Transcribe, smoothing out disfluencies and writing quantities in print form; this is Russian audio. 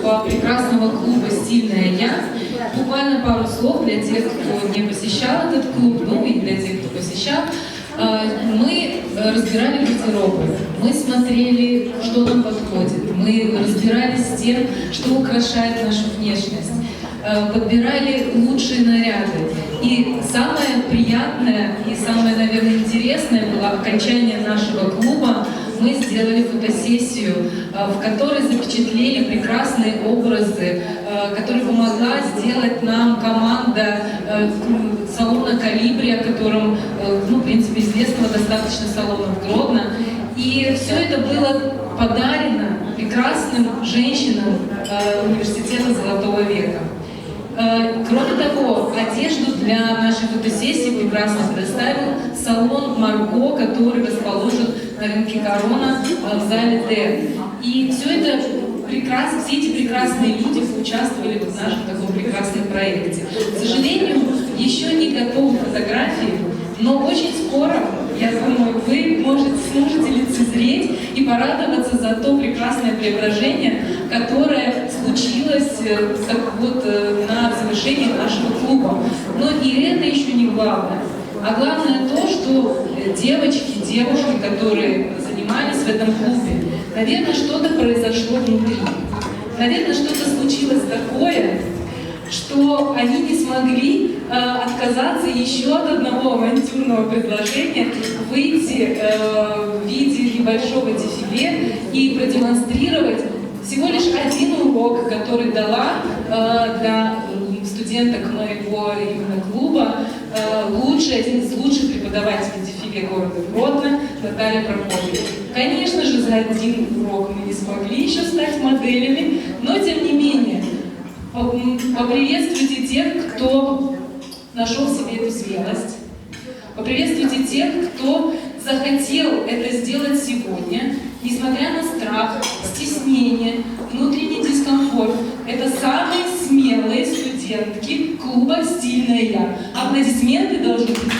нашего прекрасного клуба «Стильная я». Буквально пару слов для тех, кто не посещал этот клуб, ну и для тех, кто посещал. Мы разбирали гардеробы, мы смотрели, что нам подходит, мы разбирались с тем, что украшает нашу внешность, подбирали лучшие наряды. И самое приятное и самое, наверное, интересное было окончание нашего клуба. Мы сделали фотосессию, в которой запечатлели прекрасные образы, которые помогла сделать нам команда салона «Колибри», о котором, ну, в принципе, известного достаточно салона в Гродно. И все это было подарено прекрасным женщинам университета Золотого века. Кроме того, одежду для нашей фотосессии прекрасно предоставил салон «Марго», который расположен на рынке «Корона» в зале «Д». И все это прекрасно, все эти прекрасные люди участвовали в нашем таком прекрасном проекте. К сожалению, еще не готовы фотографии, но очень скоро, я думаю, вы сможете лицезреть и порадоваться за то прекрасное преображение, которое случилось на завершении нашего клуба. Но и это еще не главное. А главное то, что девушки, которые занимались в этом клубе, наверное, что-то произошло внутри. Наверное, что-то случилось такое, что они не смогли отказаться еще от одного авантюрного предложения выйти в виде небольшого дефиле и продемонстрировать всего лишь один урок, который дала для студенток моего именно клуба один из лучших преподавателей дефиле города Гродно Наталья Прокопьева. Конечно же, за один урок мы не смогли еще стать моделями, но тем не менее, поприветствуйте тех, кто нашел в себе эту смелость. Поприветствуйте тех, кто захотел это сделать сегодня, несмотря на страх, стеснение, внутренний дискомфорт. Это самые смелые студентки клуба «Стильная я». Аплодисменты должны быть